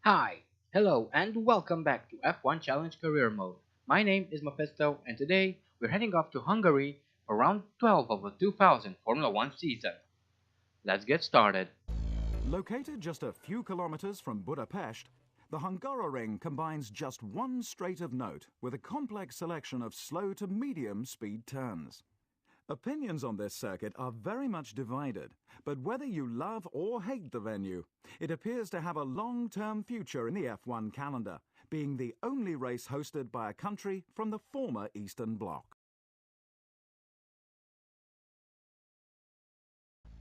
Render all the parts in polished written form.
Hi, hello, and welcome back to F1 Challenge Career Mode. My name is Mephisto, and today we're heading off to Hungary for round 12 of the 2000 Formula 1 season. Let's get started. Located just a few kilometers from Budapest, the Hungaroring combines just one straight of note with a complex selection of slow to medium speed turns. Opinions on this circuit are very much divided, but whether you love or hate the venue, it appears to have a long-term future in the F1 calendar, being the only race hosted by a country from the former Eastern Bloc.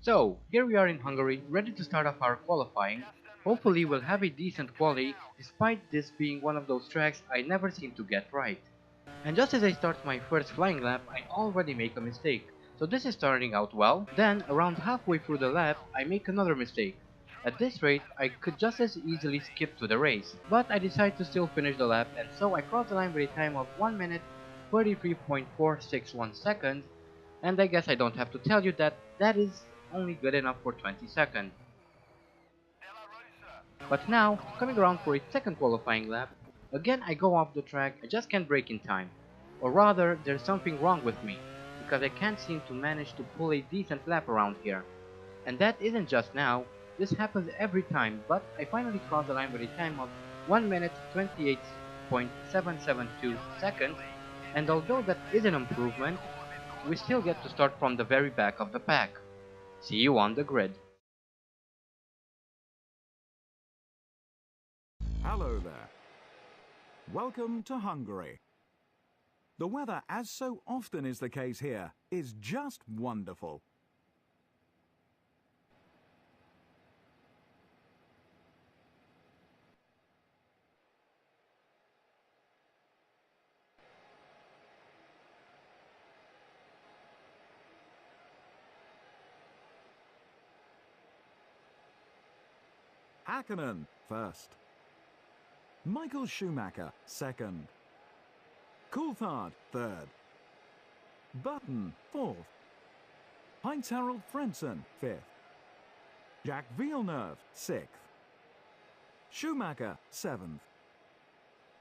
So, here we are in Hungary, ready to start off our qualifying. Hopefully we'll have a decent quali, despite this being one of those tracks I never seem to get right. And just as I start my first flying lap, I already make a mistake. So this is starting out well. Then, around halfway through the lap, I make another mistake. At this rate, I could just as easily skip to the race. But I decide to still finish the lap, and so I cross the line with a time of 1 minute 33.461 seconds. And I guess I don't have to tell you that that is only good enough for 20 seconds. But now, coming around for a second qualifying lap, again I go off the track, I just can't brake in time. Or rather, there's something wrong with me, because I can't seem to manage to pull a decent lap around here. And that isn't just now, this happens every time, but I finally cross the line with a time of 1 minute 28.772 seconds, and although that is an improvement, we still get to start from the very back of the pack. See you on the grid. Hello there. Welcome to Hungary. The weather, as so often is the case here, is just wonderful. Hakkinen first. Michael Schumacher second. Coulthard third. Button fourth. Heinz-Harald Frentzen fifth. Jacques Villeneuve sixth. Schumacher seventh.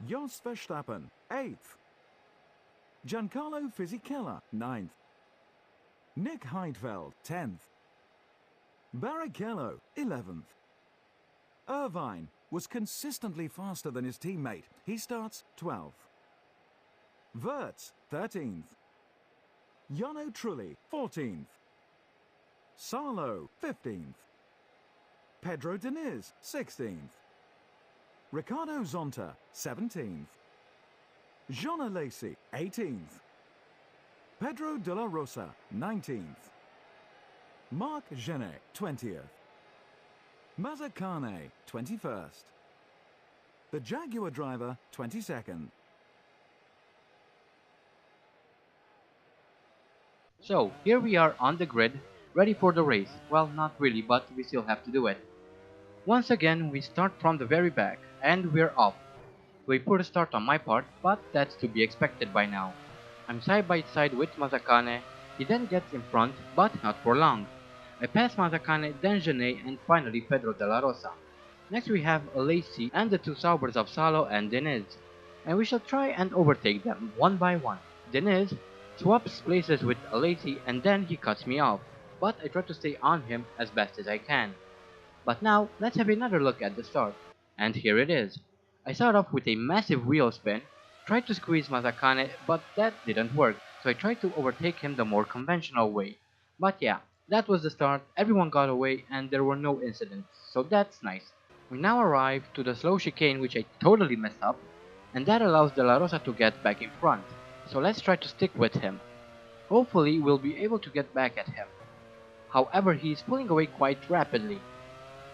Jos Verstappen eighth. Giancarlo Fisichella ninth. Nick Heidfeld 10th. Barrichello 11th. Irvine was consistently faster than his teammate. He starts 12th. Wirtz 13th. Jarno Trulli 14th. Sarlo 15th. Pedro Diniz 16th. Ricardo Zonta 17th. Jean Alesi 18th. Pedro de la Rosa 19th. Marc Genet 20th. Mazzacane 21st. The Jaguar driver 22nd. So, here we are on the grid, ready for the race. Well, not really, but we still have to do it. Once again, we start from the very back, and we're off. We put a start on my part, but that's to be expected by now. I'm side by side with Mazzacane, he then gets in front, but not for long. I pass Mazzacane, then Genet, and finally Pedro de la Rosa. Next we have Alesi and the two Saubers of Salo and Diniz, and we shall try and overtake them one by one. Diniz swaps places with Alesi and then he cuts me off, but I try to stay on him as best as I can. But now, let's have another look at the start. And here it is. I start off with a massive wheel spin, tried to squeeze Mazzacane, but that didn't work, so I tried to overtake him the more conventional way. But yeah, that was the start, everyone got away and there were no incidents, so that's nice. We now arrive to the slow chicane which I totally messed up, and that allows De La Rosa to get back in front, so let's try to stick with him. Hopefully we'll be able to get back at him. However, he is pulling away quite rapidly.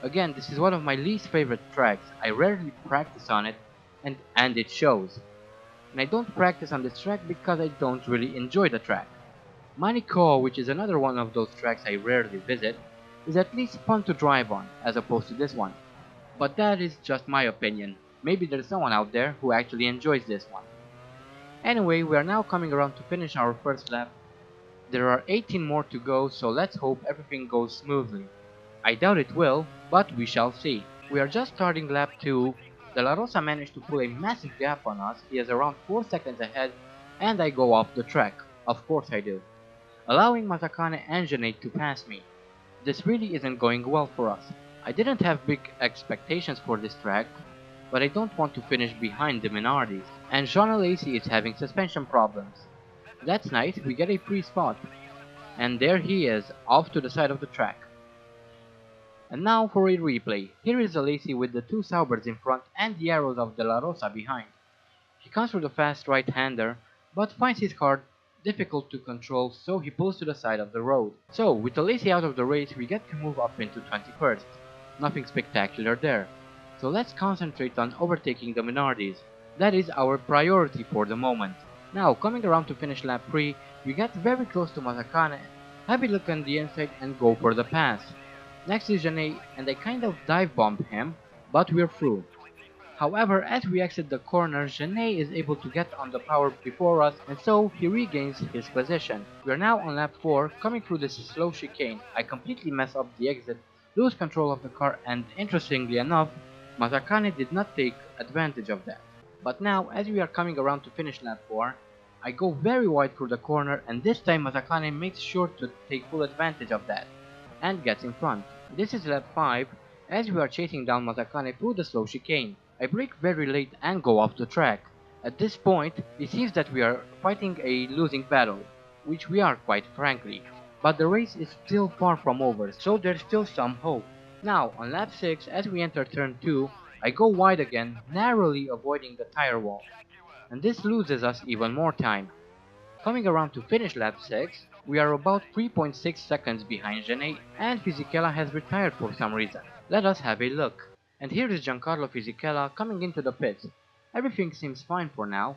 Again, this is one of my least favorite tracks. I rarely practice on it, and it shows. And I don't practice on this track because I don't really enjoy the track. Manico, which is another one of those tracks I rarely visit, is at least fun to drive on, as opposed to this one. But that is just my opinion. Maybe there's someone out there who actually enjoys this one. Anyway, we are now coming around to finish our first lap. There are 18 more to go, so let's hope everything goes smoothly. I doubt it will, but we shall see. We are just starting lap 2. De La Rosa managed to pull a massive gap on us. He is around 4 seconds ahead, and I go off the track. Of course I do, allowing Mazzacane and Genet to pass me. This really isn't going well for us. I didn't have big expectations for this track, but I don't want to finish behind the Minardis, and Jean Lacey is having suspension problems. That's nice, we get a free spot, and there he is, off to the side of the track. And now for a replay. Here is Lacey with the two Saubers in front and the arrows of De La Rosa behind. He comes with a fast right-hander, but finds his car difficult to control, so he pulls to the side of the road. So, with Lacey out of the race, we get to move up into 21st. Nothing spectacular there. So let's concentrate on overtaking the Minardis. That is our priority for the moment. Now, coming around to finish lap 3, we get very close to Mazzacane, have a look on the inside and go for the pass. Next is Janet, and I kind of dive bombed him, but we're through. However, as we exit the corner, Genet is able to get on the power before us, and so he regains his position. We are now on lap 4, coming through this slow chicane. I completely mess up the exit, lose control of the car, and interestingly enough, Mazzacane did not take advantage of that. But now, as we are coming around to finish lap 4, I go very wide through the corner, and this time Mazzacane makes sure to take full advantage of that, and gets in front. This is lap 5, as we are chasing down Mazzacane through the slow chicane. I brake very late and go off the track. At this point, it seems that we are fighting a losing battle, which we are quite frankly, but the race is still far from over, so there's still some hope. Now, on lap 6, as we enter turn 2, I go wide again, narrowly avoiding the tire wall, and this loses us even more time. Coming around to finish lap 6, we are about 3.6 seconds behind Genet, and Fisichella has retired for some reason. Let us have a look. And here is Giancarlo Fisichella coming into the pits. Everything seems fine for now.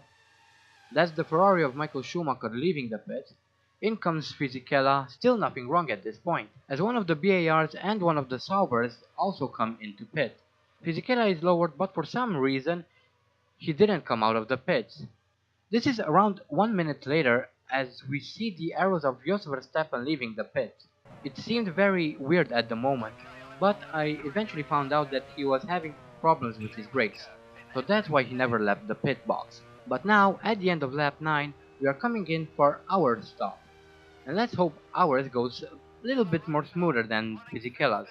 That's the Ferrari of Michael Schumacher leaving the pit. In comes Fisichella, still nothing wrong at this point, as one of the BARs and one of the Saubers also come into pit. Fisichella is lowered, but for some reason, he didn't come out of the pits. This is around 1 minute later as we see the arrows of Jos Verstappen leaving the pit. It seemed very weird at the moment, but I eventually found out that he was having problems with his brakes, so that's why he never left the pit box. But now, at the end of lap 9, we are coming in for our stop, and let's hope ours goes a little bit more smoother than Fisichella's,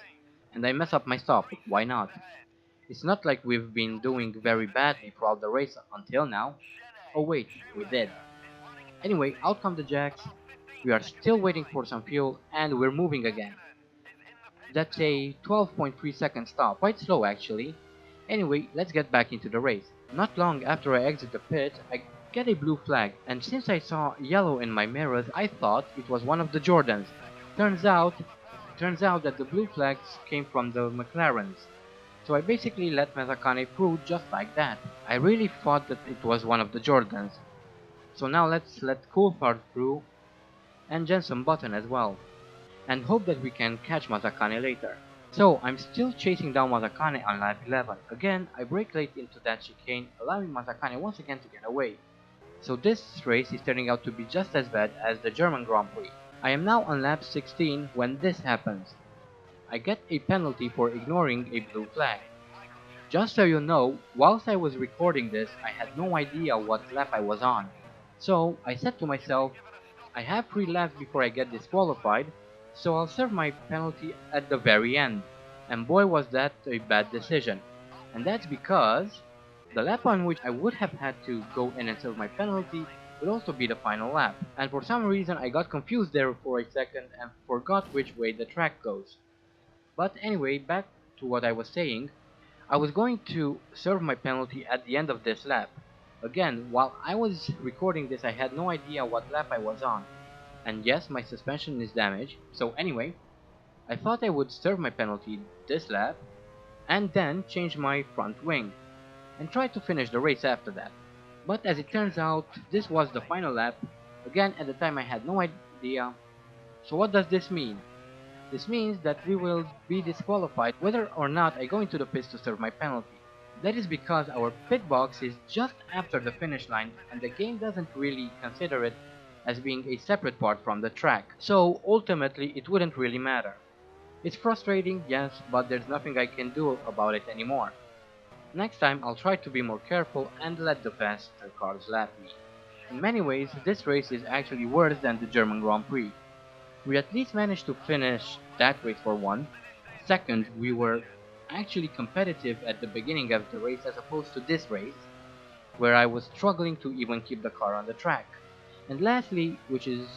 and I mess up my stop, why not? It's not like we've been doing very badly throughout the race until now. Oh wait, we did. Anyway, out come the jacks, we are still waiting for some fuel, and we're moving again. That's a 12.3 second stop, quite slow actually. Anyway, let's get back into the race. Not long after I exit the pit, I get a blue flag, and since I saw yellow in my mirrors, I thought it was one of the Jordans. Turns out that the blue flags came from the McLarens. So I basically let Mazzacane through just like that. I really thought that it was one of the Jordans. So now let's let Coulthard through, and Jenson Button as well, and hope that we can catch Mazzacane later. So I'm still chasing down Mazzacane on lap 11. Again, I brake late into that chicane, allowing Mazzacane once again to get away. So this race is turning out to be just as bad as the German Grand Prix. I am now on lap 16 when this happens. I get a penalty for ignoring a blue flag. Just so you know, whilst I was recording this, I had no idea what lap I was on. So I said to myself, I have 3 laps before I get disqualified, so I'll serve my penalty at the very end. And boy was that a bad decision. And that's because the lap on which I would have had to go in and serve my penalty would also be the final lap. And for some reason I got confused there for a second and forgot which way the track goes. But anyway, back to what I was saying, I was going to serve my penalty at the end of this lap. Again, while I was recording this, I had no idea what lap I was on. And yes, my suspension is damaged, so anyway, I thought I would serve my penalty this lap, and then change my front wing, and try to finish the race after that. But as it turns out, this was the final lap. Again, at the time I had no idea. So what does this mean? This means that we will be disqualified whether or not I go into the pits to serve my penalty. That is because our pit box is just after the finish line and the game doesn't really consider it as being a separate part from the track. So ultimately it wouldn't really matter. It's frustrating, yes, but there's nothing I can do about it anymore. Next time I'll try to be more careful and let the faster cars lap me. In many ways, this race is actually worse than the German Grand Prix. We at least managed to finish that race for one. Second, we were actually competitive at the beginning of the race as opposed to this race, where I was struggling to even keep the car on the track. And lastly, which is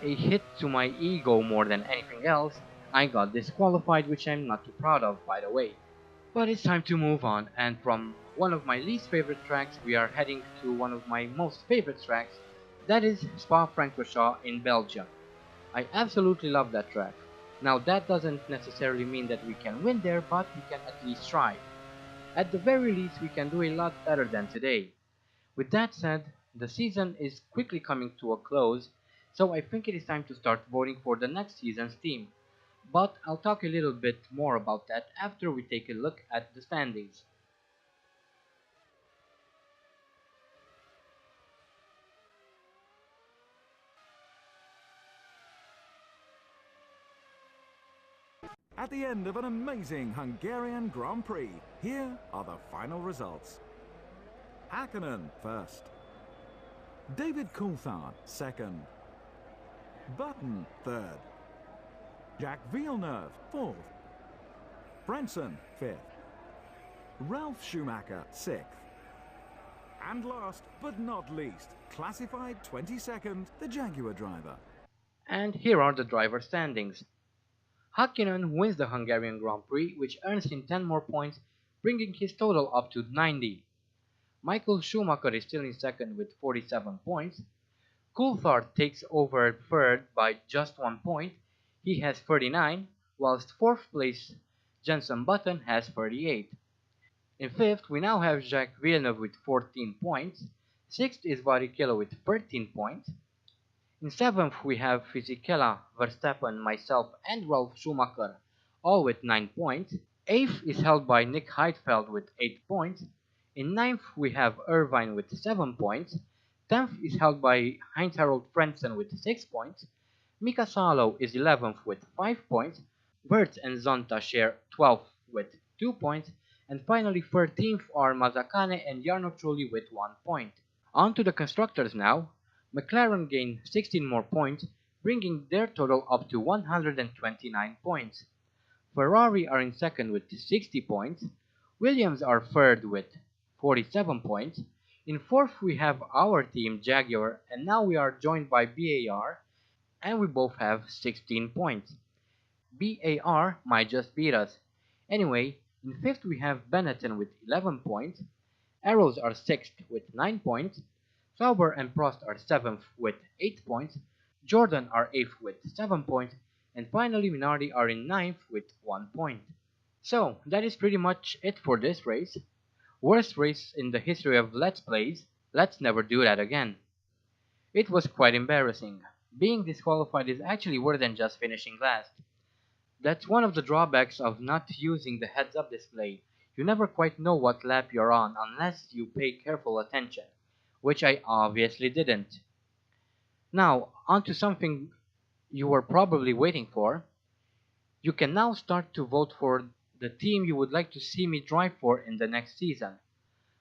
a hit to my ego more than anything else, I got disqualified, which I'm not too proud of, by the way. But it's time to move on, and from one of my least favorite tracks, we are heading to one of my most favorite tracks, that is Spa-Francorchamps in Belgium. I absolutely love that track. Now that doesn't necessarily mean that we can win there, but we can at least try. At the very least, we can do a lot better than today. With that said, the season is quickly coming to a close, so I think it is time to start voting for the next season's team. But I'll talk a little bit more about that after we take a look at the standings. At the end of an amazing Hungarian Grand Prix, here are the final results. Hakkinen first. David Coulthard second. Button third. Jacques Villeneuve fourth. Frentzen fifth. Ralf Schumacher sixth. And last but not least, classified 22nd, the Jaguar driver. And here are the driver standings. Hakkinen wins the Hungarian Grand Prix, which earns him 10 more points, bringing his total up to 90. Michael Schumacher is still in second with 47 points. Coulthard takes over third by just 1 point. He has 39, whilst fourth place Jenson Button has 38. In fifth, we now have Jacques Villeneuve with 14 points. Sixth is Barrichello with 13 points. In seventh, we have Fisichella, Verstappen, myself, and Ralf Schumacher, all with 9 points. Eighth is held by Nick Heidfeld with 8 points. In ninth, we have Irvine with 7 points. 10th is held by Heinz-Harald Frentzen with 6 points. Mika Salo is 11th with 5 points. Wirtz and Zonta share 12th with 2 points. And finally, 13th are Mazzacane and Jarno Trulli with 1 point. On to the constructors now. McLaren gained 16 more points, bringing their total up to 129 points. Ferrari are in second with 60 points. Williams are third with 47 points. In fourth, we have our team Jaguar, and now we are joined by BAR, and we both have 16 points. BAR might just beat us. Anyway, in fifth, we have Benetton with 11 points. Arrows are sixth with 9 points. Sauber and Prost are seventh with 8 points. Jordan are eighth with 7 points. And finally, Minardi are in ninth with 1 point. So, that is pretty much it for this race. Worst race in the history of Let's Plays. Let's never do that again. It was quite embarrassing. Being disqualified is actually worse than just finishing last. That's one of the drawbacks of not using the heads-up display. You never quite know what lap you're on unless you pay careful attention, which I obviously didn't. Now, on to something you were probably waiting for. You can now start to vote for the team you would like to see me drive for in the next season.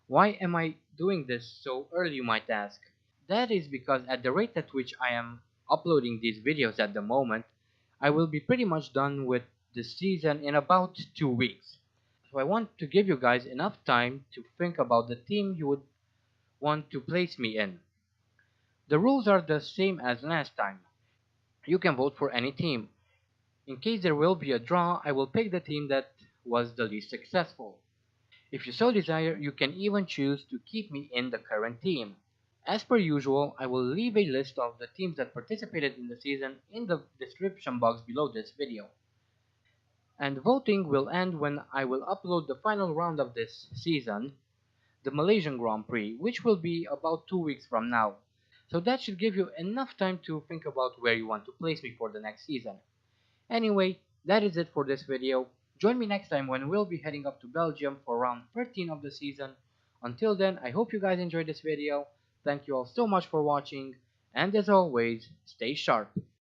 Why am I doing this so early, you might ask? That is because at the rate at which I am uploading these videos at the moment, I will be pretty much done with the season in about 2 weeks. So I want to give you guys enough time to think about the team you would want to place me in. The rules are the same as last time. You can vote for any team. In case there will be a draw, I will pick the team that was the least successful. If you so desire, you can even choose to keep me in the current team. As per usual, I will leave a list of the teams that participated in the season in the description box below this video. And voting will end when I will upload the final round of this season, the Malaysian Grand Prix, which will be about 2 weeks from now. So that should give you enough time to think about where you want to place me for the next season. Anyway, that is it for this video. Join me next time when we'll be heading up to Belgium for round 13 of the season. Until then, I hope you guys enjoyed this video. Thank you all so much for watching, and as always, stay sharp.